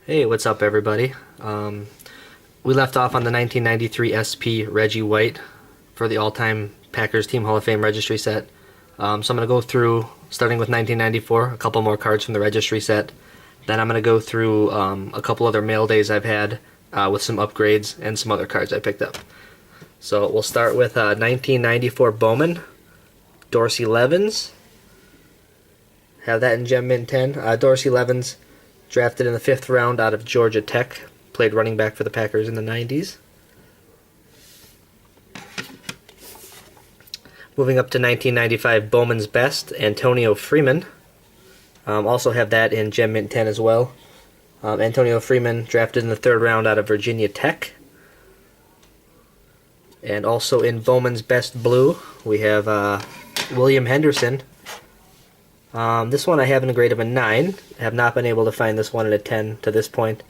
Hey, what's up, everybody? We left off on the 1993 SP Reggie White for the all-time Packers Team Hall of Fame Registry set. So I'm going to go through, starting with 1994, a couple more cards from the Registry set. Then I'm going to go through a couple other mail days I've had with some upgrades and some other cards I picked up. So we'll start with 1994 Bowman, Dorsey Levens. Have that in Gem Mint 10. Dorsey Levens, drafted in the 5th round out of Georgia Tech. Played running back for the Packers in the 90s. Moving up to 1995 Bowman's Best, Antonio Freeman. Also have that in Gem Mint 10 as well. Antonio Freeman, drafted in the 3rd round out of Virginia Tech. And also in Bowman's Best Blue, we have William Henderson. This one I have in a grade of a 9. I have not been able to find this one at a 10 to this point.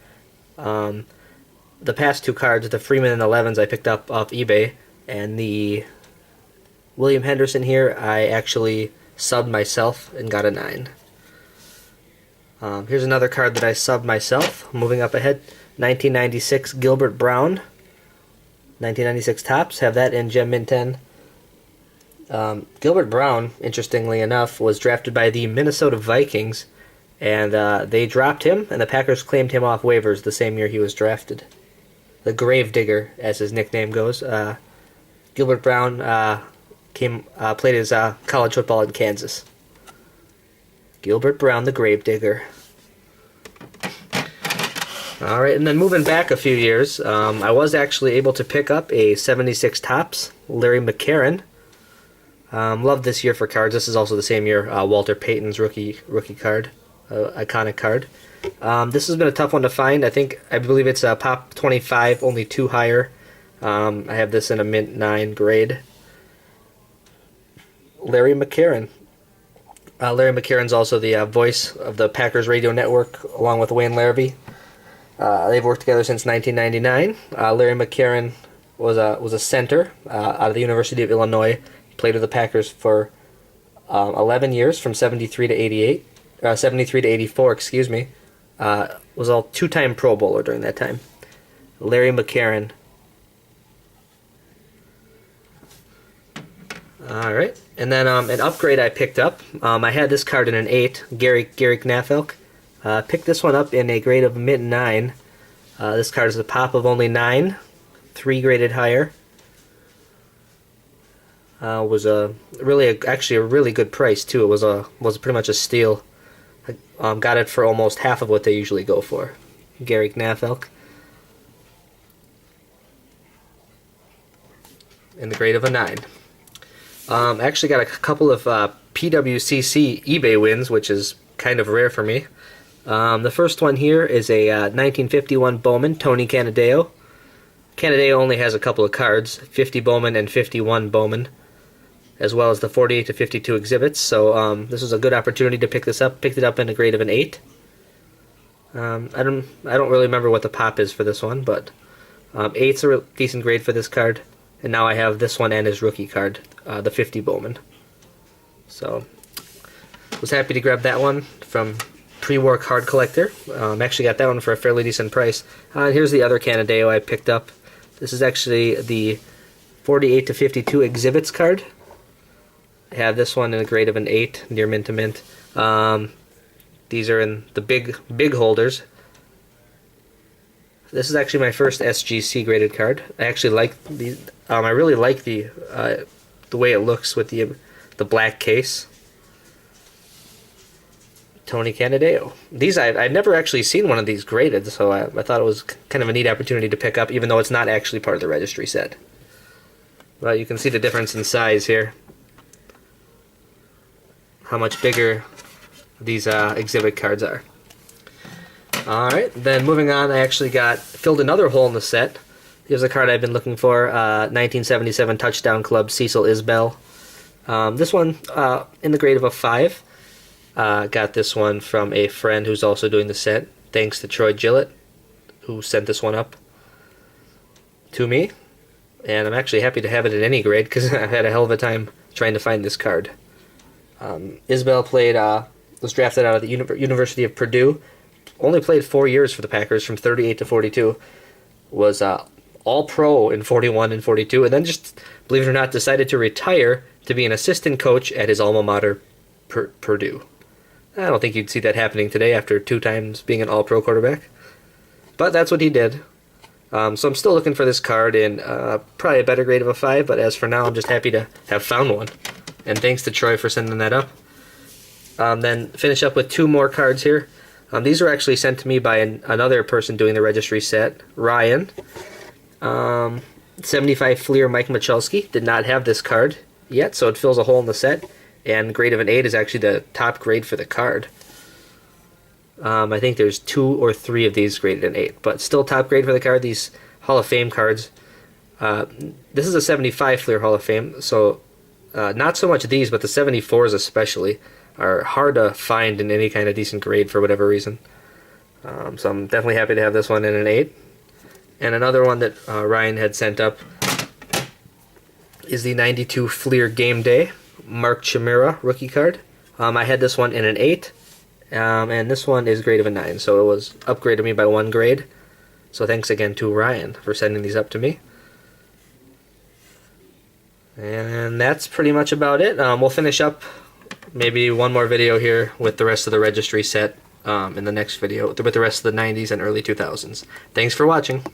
The past two cards, the Freeman and the Levens, I picked up off eBay, and the William Henderson here, I actually subbed myself and got a 9. Here's another card that I subbed myself. Moving up ahead, 1996 Gilbert Brown. 1996 Topps, have that in Gem Mint 10. Gilbert Brown, interestingly enough, was drafted by the Minnesota Vikings, and they dropped him, and the Packers claimed him off waivers the same year he was drafted. The Gravedigger, as his nickname goes. Gilbert Brown played his college football in Kansas. Gilbert Brown, the Gravedigger. Alright, and then moving back a few years, I was actually able to pick up a 76 Topps, Larry McCarron. Love this year for cards. This is also the same year Walter Payton's rookie card, iconic card. This has been a tough one to find. I believe it's a Pop 25, only 2 higher. I have this in a Mint 9 grade. Larry McCarron. Larry McCarron's also the voice of the Packers radio network, along with Wayne Larrabee. They've worked together since 1999. Larry McCarron was a center out of the University of Illinois. Played with the Packers for 11 years, from 73 to 88, 73 to 84, excuse me. Was a 2-time Pro Bowler during that time. Larry McCarron. All right, and then an upgrade I picked up. I had this card in an 8, Gary Knafelk. Picked this one up in a grade of Mint 9. This card is a pop of only 9, 3 graded higher. Was actually a really good price too. It was pretty much a steal. Got it for almost half of what they usually go for. Gary Knafelk. In the grade of a 9. Actually got a couple of PWCC eBay wins, which is kind of rare for me. The first one here is a 1951 Bowman, Tony Canadeo. Canadeo only has a couple of cards, 50 Bowman and 51 Bowman, as well as the 48 to 52 exhibits. So this was a good opportunity to pick this up. Picked it up in a grade of an 8. I don't really remember what the pop is for this one, but 8's a decent grade for this card. And now I have this one and his rookie card, the 50 Bowman. So was happy to grab that one from Pre-War Card Collector. Actually got that one for a fairly decent price. Here's the other Canadeo I picked up. This is actually the 48 to 52 exhibits card. I have this one in a grade of an 8, near mint to mint. These are in the big holders. This is actually my first SGC graded card. I actually like the. I really like the way it looks with the black case. Tony Canadeo. These I've never actually seen one of these graded, so I thought it was kind of a neat opportunity to pick up, even though it's not actually part of the registry set. But you can see the difference in size here. How much bigger these exhibit cards are. Alright, then moving on, I actually filled another hole in the set. Here's a card I've been looking for, 1977 Touchdown Club, Cecil Isbell. This one in the grade of a 5. Got this one from a friend who's also doing the set. Thanks to Troy Gillett, who sent this one up to me. And I'm actually happy to have it in any grade, because I've had a hell of a time trying to find this card. Isbell was drafted out of the University of Purdue, only played 4 years for the Packers from 38 to 42. Was All-Pro in 41 and 42, and then just, believe it or not, decided to retire to be an assistant coach at his alma mater, Purdue. I don't think you'd see that happening today after 2 times being an All-Pro quarterback. But that's what he did. So I'm still looking for this card in probably a better grade of a 5, but as for now, I'm just happy to have found one. And thanks to Troy for sending that up. Then finish up with 2 more cards here. These were actually sent to me by another person doing the registry set, Ryan. 75 Fleer Mike Michalski. Did not have this card yet, so it fills a hole in the set. And grade of an 8 is actually the top grade for the card. I think there's 2 or 3 of these graded an 8, but still top grade for the card. These Hall of Fame cards. This is a 75 Fleer Hall of Fame, so not so much these, but the 74s especially are hard to find in any kind of decent grade for whatever reason. So I'm definitely happy to have this one in an 8. And another one that Ryan had sent up is the 92 Fleer Game Day Mark Chimera rookie card. I had this one in an 8, and this one is grade of a 9, so it was upgraded me by 1 grade. So thanks again to Ryan for sending these up to me. And that's pretty much about it. We'll finish up maybe one more video here with the rest of the registry set in the next video with the rest of the 90s and early 2000s. Thanks for watching.